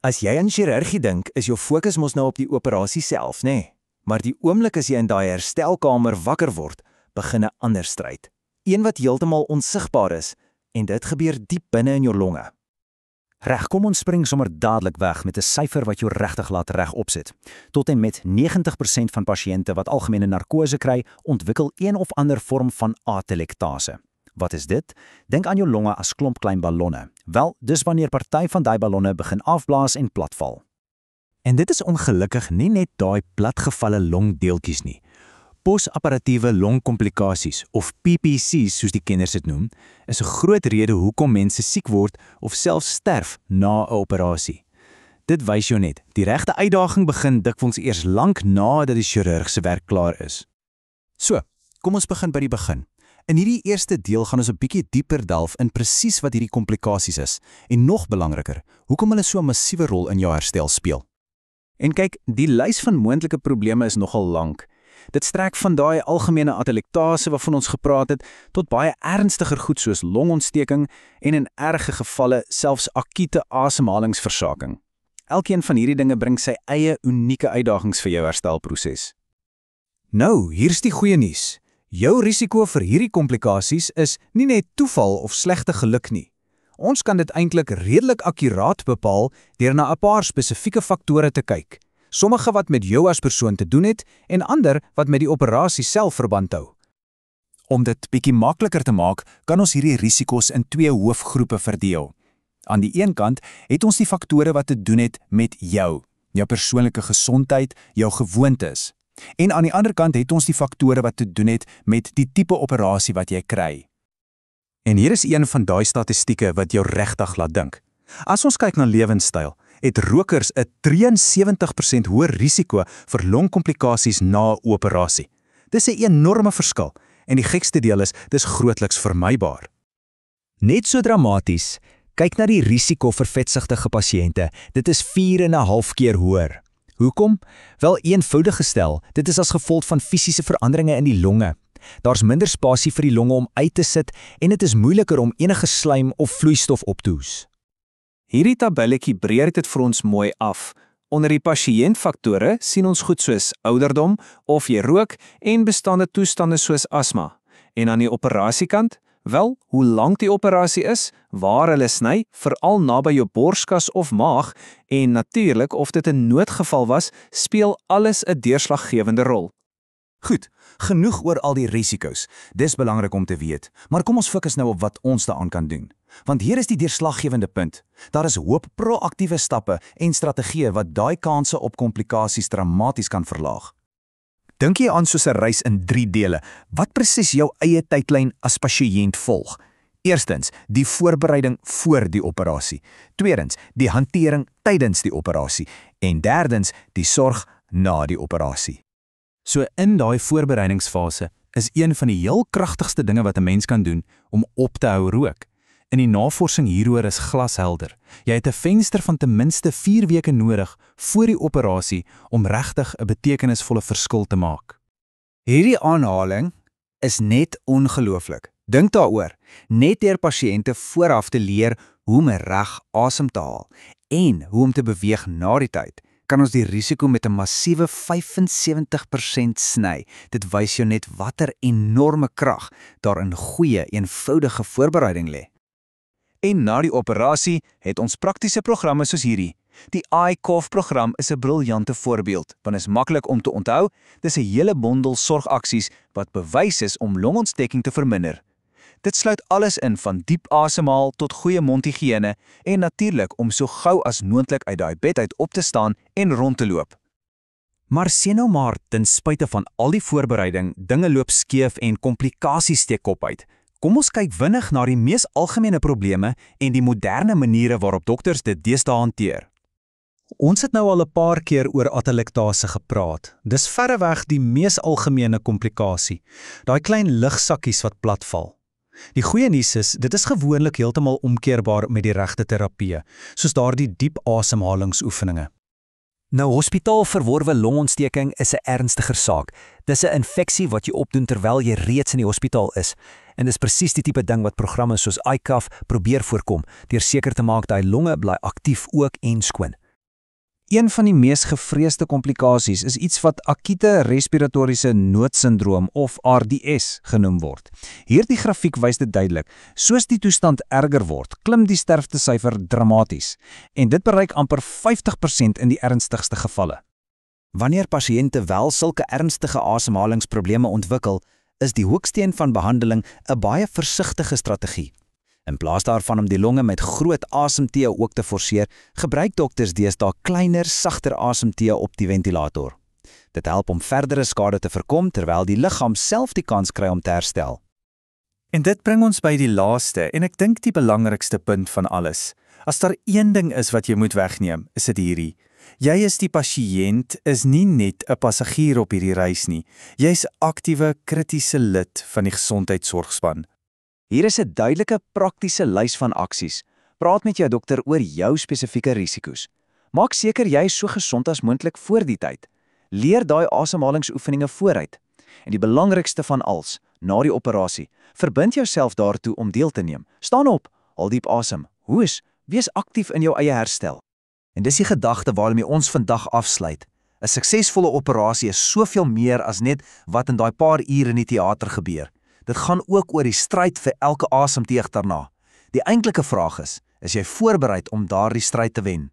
As jy aan chirurgie dink, is jou fokus mos nou op die operasie self, nê? Nee? Maar die oomblik as jy in daai herstelkamer wakker word, begin 'n ander stryd. Een wat heeltemal onsigbaar is, en dit gebeur diep binne in jou longe. Reg, kom ons spring sommer dadelik weg met 'n syfer wat jou regtig laat reg opsit. Tot en met 90% van pasiënte wat algemene narkose kry, ontwikkel een of ander vorm van atelektase. Wat is dit? Dink aan jou longe as klomp klein ballonne. Wel, dis wanneer party van daai ballonne begin afblaas en platval. En dit is ongelukkig nie net daai platgevalle longdeeltjies nie. Posapparatiewe longkomplikasies, of PPC's soos die kenners dit noem, is 'n groot rede hoekom mense siek word of selfs sterf na 'n operasie. Dit wys jou net, die regte uitdaging begin dikwels eers lank nadat die chirurg se werk klaar is. So, kom ons begin by die begin. In hierdie eerste deel gaan ons 'n bietjie dieper delf in presies wat hierdie komplikasies is, en nog belangriker, hoekom hulle so 'n massiewe rol in jou herstel speel. En kyk, die lys van moontlike probleme is nogal lank. Dit strek van daai algemene atelektase waarvan ons gepraat het, tot baie ernstiger goed soos longontsteking en in erge gevalle selfs akute asemhalingsversaking. Elkeen van hierdie dinge bring sy eie unieke uitdagings vir jou herstelproses. Nou, hier's die goeie nuus. Jou risiko vir hierdie komplikasies is nie net toeval of slegte geluk nie. Ons kan dit eintlik redelik akkuraat bepaal deur na 'n paar spesifieke faktore te kyk. Sommige wat met jou as persoon te doen het en ander wat met die operasie self verband hou. Om dit bietjie makliker te maak, kan ons hierdie risiko's in twee hoofgroepe verdeel. Aan die een kant het ons die faktore wat te doen het met jou persoonlike gesondheid, jou gewoontes. En aan die ander kant het ons die faktore wat te doen het met die tipe operasie wat jy kry. En hier is een van daai statistieke wat jou regtig laat dink. As ons kyk na lewenstyl, het rokers 'n 73% hoër risiko vir longkomplikasies na 'n operasie. Dis 'n enorme verskil, en die gekste deel is, dis grootliks vermybaar. Net so dramaties, kyk na die risiko vir vetsigtige pasiënte. Dit is 4,5 keer hoër. Hoekom? Wel, eenvoudig gestel, dit is as gevolg van fisiese veranderinge in die longe. Daar's minder spasie vir die longe om uit te sit en dit is moeiliker om enige slaim of vloeistof op te hoes. Hierdie tabelletjie breek dit vir ons mooi af. Onder die pasiëntfaktore sien ons goed soos ouderdom, of jy rook en bestaande toestande soos asma. En aan die operasiekant, wel, hoe lank die operasie is, waar hulle sny, veral naby jou borskas of maag, en natuurlik of dit 'n noodgeval was, speel alles 'n deurslaggewende rol. Goed, genoeg oor al die risiko's. Dis belangrik om te weet, maar kom ons fokus nou op wat ons daaraan kan doen. Want hier is die deurslaggewende punt. Daar is hoop proaktiewe stappe en strategieë wat daai kanse op komplikasies dramaties kan verlaag. Dink jy aan soos 'n reis in 3 dele, wat presies jou eie tydlyn as pasiënt volg? Eerstens, die voorbereiding voor die operasie. Tweedens, die hantering tydens die operasie. En derdens, die sorg na die operasie. So in daai voorbereidingsfase is een van die heel kragtigste dinge wat 'n mens kan doen om op te hou rook. En die navorsing hieroor is glashelder. Jy het 'n venster van ten minste 4 weke nodig voor die operasie om regtig 'n betekenisvolle verskil te maak. Hierdie aanhaling is net ongelooflik. Dink daaroor, net deur pasiënte vooraf te leer hoe om reg asem te haal en hoe om te beweeg na die tyd, kan ons die risiko met 'n massiewe 75% sny. Dit wys jou net watter enorme krag daar in goeie, eenvoudige voorbereiding lê. En na die operasie het ons praktiese programme soos hierdie. Die iCough-program is 'n briljante voorbeeld, want is maklik om te onthou. Dis 'n hele bondel sorgaksies wat bewys is om longontsteking te verminder. Dit sluit alles in van diep asemhaal tot goeie mondhigiëne en natuurlik om so gou as moontlik uit daai bed uit op te staan en rond te loop. Maar sien nou maar, ten spyte van al die voorbereiding, dinge loop skeef en komplikasies steek kop uit. Kom ons kyk vinnig na die mees algemene probleme en die moderne maniere waarop dokters dit deesdae hanteer. Ons het nou al 'n paar keer oor atelektase gepraat. Dis verreweg die mees algemene komplikasie, daai klein lugsakkies wat platval. Die goeie nuus is, dit is gewoonlik heeltemal omkeerbaar met die regte terapie, soos daardie diep asemhalingsoefeninge. Nou, hospitaalverworwe longontsteking is 'n ernstiger saak. Dis 'n infeksie wat jy opdoen terwyl jy reeds in die hospitaal is. En dis presies die tipe ding wat programme soos iCough probeer voorkom, deur seker te maak dat die longe bly aktief ook en skoon. Een van die mees gevreesde komplikasies is iets wat akute respiratoriese noodsyndroom of RDS genoem word. Hierdie grafiek wys dit duidelik. Soos die toestand erger word, klim die sterftesyfer dramaties en dit bereik amper 50% in die ernstigste gevalle. Wanneer pasiënte wel sulke ernstige asemhalingsprobleme ontwikkel, is die hoeksteen van behandeling 'n baie versigtige strategie. In plaas daarvan om die longe met groot asemtee ook te forceer, gebruik dokters deesdae kleiner, sagter asemtee op die ventilator. Dit help om verdere skade te voorkom terwyl die liggaam self die kans kry om te herstel. En dit bring ons by die laaste en ek dink die belangrikste punt van alles. As daar een ding is wat jy moet wegneem, is dit hierdie. Jy is die pasiënt, is nie net 'n passasier op hierdie reis nie. Jy's 'n aktiewe, kritiese lid van die gesondheidsorgspan. Hier is 'n duidelike praktiese lys van aksies. Praat met jou dokter oor jou spesifieke risiko's. Maak seker jy is so gesond as moontlik voor die tyd. Leer daai asemhalingsoefeninge vooruit. En die belangrikste van alles, na die operasie, verbind jouself daartoe om deel te neem. Staan op, haal diep asem, hoes, wees aktief in jou eie herstel. En dis die gedagte waarmee ons vandag afsluit. 'n Suksesvolle operasie is soveel meer as net wat in daai paar ure in die teater gebeur. Dit gaan ook oor die stryd vir elke asemteug daarna. Die eintlike vraag is jy voorbereid om daardie stryd te wen?